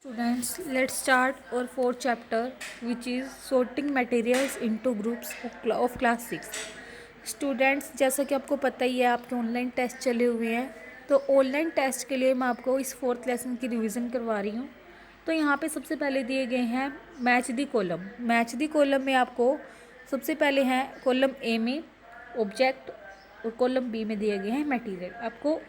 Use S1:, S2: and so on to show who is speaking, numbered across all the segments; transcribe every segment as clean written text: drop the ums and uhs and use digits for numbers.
S1: Students, let's start our fourth chapter, which is sorting materials into groups of class 6. Students, जैसा कि आपको पता ही है, आपके ऑनलाइन टेस्ट चले हुए हैं। तो ऑनलाइन टेस्ट के लिए मैं आपको इस फोर्थ लेसन की रिवीजन करवा रही हूँ। तो यहाँ पे सबसे पहले दिए गए हैं match the column. Match the column में आपको सबसे पहले हैं कॉलम ए में ऑब्जेक्ट और कॉलम बी में दिए गए हैं मटेरियल। आपको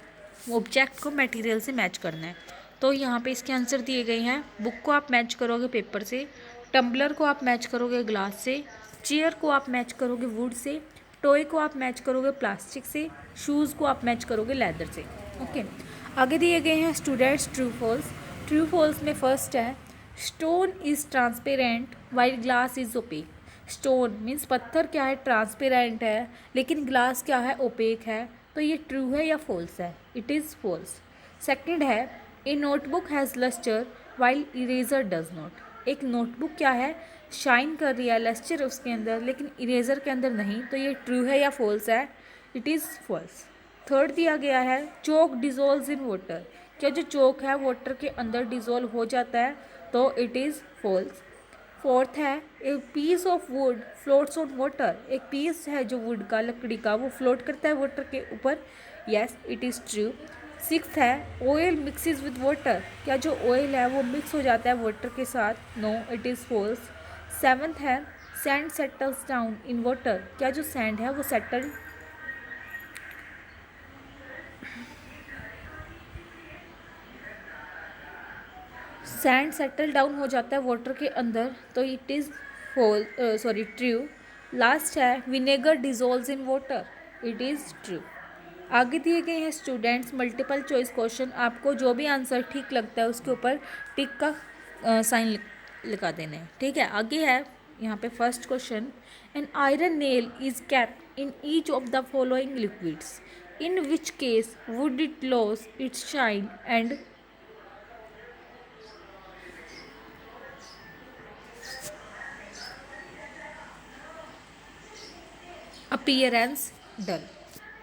S1: ऑब्जेक्ट को मटेरियल से मैच करना है। तो यहाँ पे इसके आंसर दिए गए हैं। बुक को आप मैच करोगे पेपर से, टम्बलर को आप मैच करोगे ग्लास से, चेयर को आप मैच करोगे वुड से, टॉय को आप मैच करोगे प्लास्टिक से, शूज़ को आप मैच करोगे लेदर से। ओके, आगे दिए गए हैं students true false. True false में फर्स्ट है stone is transparent while glass is opaque. Stone means पत्थर क्या है, ट्रांसपेरेंट है, लेकिन ग्लास क्या है, ओपेक है। तो ये ट्रू है या फॉल्स है? It is false. सेकंड है a notebook has luster while eraser does not. एक नोटबुक क्या है, शाइन कर रही है, लस्टर उसके अंदर, लेकिन इरेजर के अंदर नहीं। तो ये ट्रू है या फॉल्स है? It is false. थर्ड दिया गया है चोक डिजोल्व इन वाटर। क्या जो चोक है वाटर के अंदर डिजोल्व हो जाता है? तो इट इज़ फॉल्स। फोर्थ है a piece of wood floats on water. एक पीस है जो वुड का, लकड़ी का, वो फ्लोट करता है वाटर के ऊपर। Yes, it is true. Sixth है ऑयल मिक्सिज विद वाटर। क्या जो ऑयल है वो मिक्स हो जाता है वाटर के साथ? No, it is false. Seventh है sand settles down in water. क्या जो सैंड है वो सैंड सेटल डाउन हो जाता है वाटर के अंदर। तो इट इज़ ट्रू। लास्ट है vinegar dissolves in water. It is true. आगे दिए गए हैं स्टूडेंट्स मल्टीपल चॉइस क्वेश्चन। आपको जो भी आंसर ठीक लगता है उसके ऊपर टिक का साइन लगा देना है। ठीक है, आगे है यहाँ पे first question an iron nail is kept in each of the following liquids in which case would it lose its shine and appearance dull.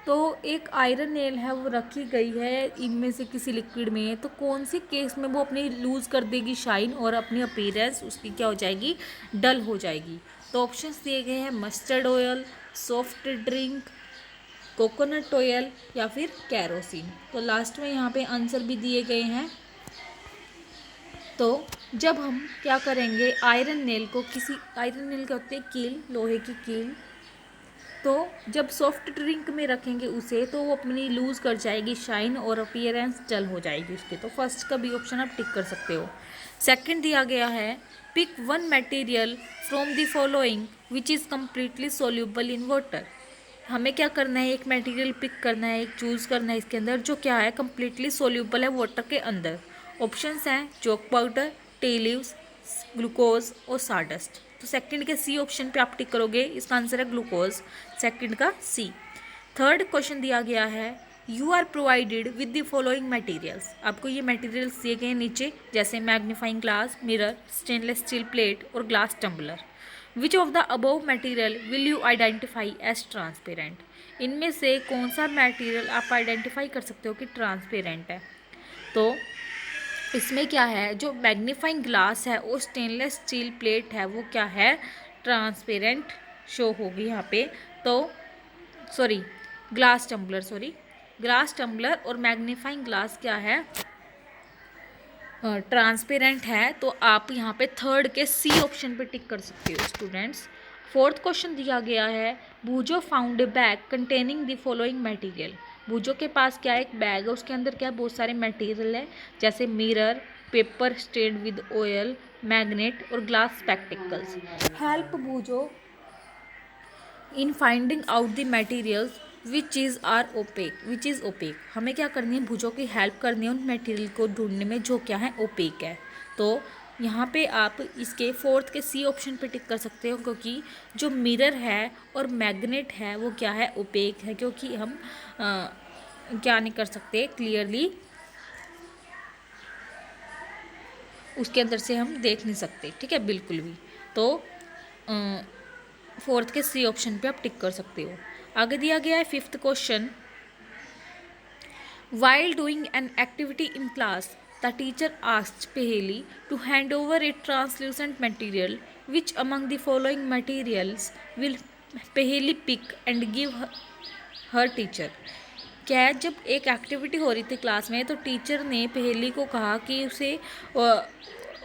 S1: तो एक आयरन नेल है वो रखी गई है इनमें से किसी लिक्विड में, तो कौन से केस में वो अपनी लूज़ कर देगी शाइन और अपनी अपीयरेंस उसकी क्या हो जाएगी, डल हो जाएगी। तो ऑप्शंस दिए गए हैं mustard oil, soft drink, coconut oil या फिर कैरोसिन। तो लास्ट में यहाँ पे आंसर भी दिए गए हैं। तो जब हम क्या करेंगे, आयरन नेल को आयरन नेल का होते हैं कील, लोहे की कील, तो जब सॉफ्ट ड्रिंक में रखेंगे उसे तो वो अपनी लूज़ कर जाएगी शाइन और अपीयरेंस डल हो जाएगी उसकी। तो फर्स्ट का भी ऑप्शन आप टिक कर सकते हो। सेकंड दिया गया है pick one material from the following which is completely soluble in water. हमें क्या करना है, एक मटेरियल पिक करना है, एक चूज़ करना है इसके अंदर जो क्या है, कम्प्लीटली सोल्यूबल है वाटर के अंदर। ऑप्शंस हैं chalk powder, tea leaves, glucose और सारडस्ट। तो सेकंड के सी ऑप्शन पे आप टिक करोगे, इसका आंसर है ग्लूकोज, सेकंड का सी। थर्ड क्वेश्चन दिया गया है you are provided with the following materials. आपको ये मटेरियल्स दिए गए हैं नीचे, जैसे magnifying glass, mirror, stainless steel plate और glass tumbler. Which of the above material will you identify as transparent. इनमें से कौन सा मटेरियल आप आइडेंटिफाई कर सकते हो कि ट्रांसपेरेंट है? तो इसमें क्या है, जो मैग्नीफाइंग ग्लास है और स्टेनलेस स्टील प्लेट है वो क्या है, ट्रांसपेरेंट शो होगी यहाँ पे। तो ग्लास टम्बलर और मैग्नीफाइंग ग्लास क्या है, ट्रांसपेरेंट है। तो आप यहाँ पे थर्ड के सी ऑप्शन पे टिक कर सकते हो स्टूडेंट्स। फोर्थ क्वेश्चन दिया गया है Bhujo found a bag containing the following material. Bhujo के पास क्या है, एक बैग है, उसके अंदर क्या है, बहुत सारे मटेरियल है, जैसे mirror, paper stained with oil, magnet और glass spectacles. Help Bhujo in finding out the materials which is opaque. हमें क्या करनी है, भुजों की हेल्प करनी है उन मटेरियल को ढूंढने में जो क्या है, ओपेक है। तो यहाँ पे आप इसके फोर्थ के सी ऑप्शन पे टिक कर सकते हो, क्योंकि जो मिरर है और मैग्नेट है वो क्या है, ओपेक है, क्योंकि हम क्या नहीं कर सकते क्लियरली, उसके अंदर से हम देख नहीं सकते, ठीक है, बिल्कुल भी। तो फोर्थ के सी ऑप्शन पे आप टिक कर सकते हो। आगे दिया गया है fifth question while doing an activity in class the teacher asked Paheli to hand over a translucent material which among the following materials will Paheli pick and give her teacher. क्या है, जब एक एक्टिविटी हो रही थी क्लास में तो टीचर ने पहेली को कहा कि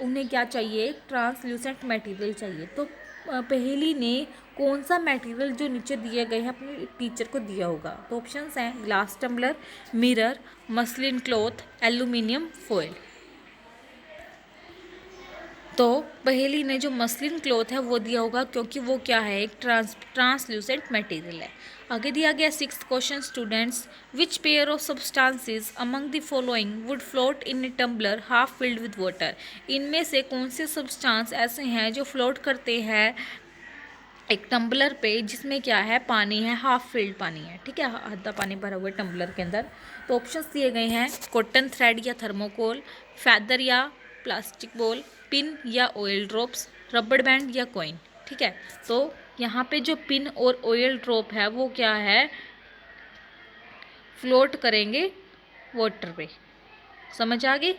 S1: उन्हें क्या चाहिए, ट्रांसल्यूसेंट मटेरियल चाहिए। तो पहेली ने कौन सा मटेरियल जो नीचे दिए गए हैं अपने टीचर को दिया होगा। तो ऑप्शंस हैं glass tumbler, mirror, muslin cloth, aluminium foil. तो पहेली ने जो मसलिन क्लॉथ है वो दिया होगा क्योंकि वो क्या है, एक ट्रांसल्यूसेंट मटेरियल है। आगे दिया गया 6th question students, which pair of substances among the following would float in a tumbler half filled with water. इनमें से कौन से सब्सटेंस ऐसे हैं जो फ्लोट करते हैं एक टम्बलर पे जिसमें क्या है, पानी है, हाफ फिल्ड पानी है, ठीक है, आधा पानी भरा हुआ है टम्बलर के अंदर। तो ऑप्शंस दिए गए हैं कॉटन थ्रेड या थर्मोकोल, फैदर या प्लास्टिक बॉल, पिन या ऑयल ड्रॉप्स, रबड़ बैंड या कॉइन। ठीक है, तो यहाँ पे जो पिन और ऑयल ड्रॉप है वो क्या है, फ्लोट करेंगे वाटर पे। समझ आ गई।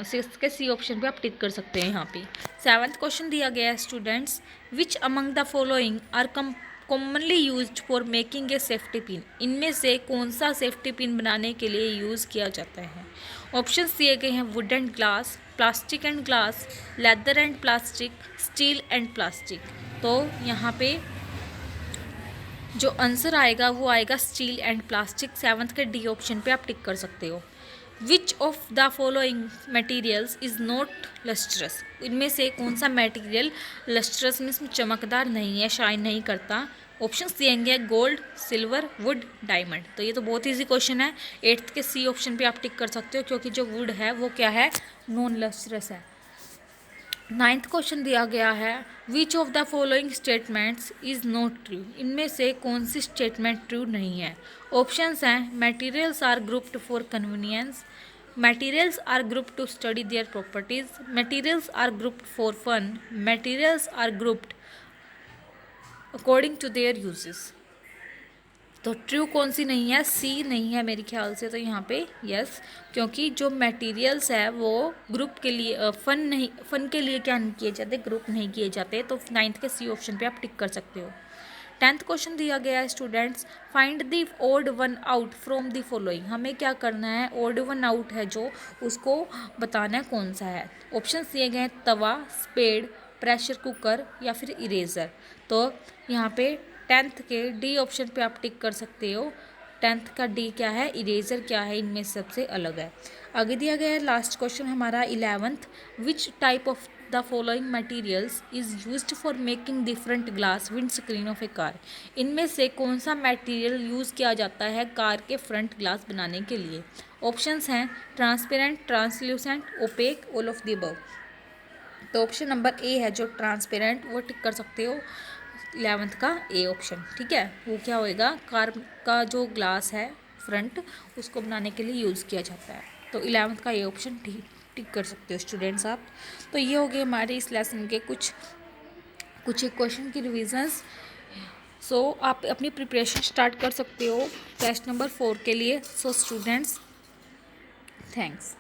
S1: 6th के सी ऑप्शन पे आप टिक कर सकते हैं यहाँ पे। 7th क्वेश्चन दिया गया है students, which among the following are commonly used for making a safety pin. इनमें से कौन सा सेफ्टी पिन बनाने के लिए यूज़ किया जाता है। ऑप्शंस दिए गए हैं would and glass, plastic and glass, leather and plastic, steel and plastic. तो यहाँ पे जो आंसर आएगा वो आएगा स्टील एंड प्लास्टिक। 7th के डी ऑप्शन पे आप टिक कर सकते हो। विच of the following materials is not lustrous. इनमें से कौन सा मटेरियल लस्ट्रस में इसमें चमकदार नहीं है, शाइन नहीं करता। ऑप्शंस दिएंगे गोल्ड, सिल्वर, वुड, डायमंड। तो ये तो बहुत ईजी क्वेश्चन है। 8th के सी ऑप्शन पे आप टिक कर सकते हो क्योंकि जो वुड है वो क्या है, नॉन लस्ट्रस है। 9th क्वेश्चन दिया गया है, विच of the following statements is not true. इनमें से कौन सी स्टेटमेंट ट्रू नहीं है। ऑप्शंस हैं materials are grouped for convenience, materials are grouped to study their properties, materials are grouped for fun, materials are grouped according to their uses. तो true कौन सी नहीं है, सी नहीं है मेरे ख्याल से। तो यहाँ पे यस, क्योंकि जो मटेरियल्स है वो ग्रुप के लिए फन के लिए क्या नहीं किए जाते, ग्रुप नहीं किए जाते। तो 9th के सी ऑप्शन पे आप टिक कर सकते हो। 10th क्वेश्चन दिया गया है students, find the odd one out from the following. हमें क्या करना है, ओड वन आउट है जो, उसको बताना है कौन सा है। ऑप्शन दिए गए हैं तवा, स्पेड, प्रेशर कुकर या फिर इरेजर। तो यहाँ पे 10th के डी ऑप्शन पे आप टिक कर सकते हो। 10th का डी क्या है, इरेजर क्या है, इनमें सबसे अलग है। आगे दिया गया है लास्ट क्वेश्चन हमारा 11th, which type of the following materials is used for making the front glass wind screen of A car. इनमें से कौन सा मटेरियल यूज़ किया जाता है कार के फ्रंट ग्लास बनाने के लिए। ऑप्शंस हैं transparent, translucent, opaque, all of the above. तो ऑप्शन नंबर ए है जो ट्रांसपेरेंट, वो टिक कर सकते हो 11th का ए ऑप्शन। ठीक है, वो क्या होएगा, कार का जो ग्लास है फ्रंट, उसको बनाने के लिए यूज़ किया जाता है। तो 11th का ए ऑप्शन टिक कर सकते हो स्टूडेंट्स आप। तो ये हो गए हमारे इस लेसन के कुछ एक क्वेश्चन की रिविजन्स। सो आप अपनी प्रिपरेशन स्टार्ट कर सकते हो टेस्ट नंबर 4 के लिए। So students, thanks.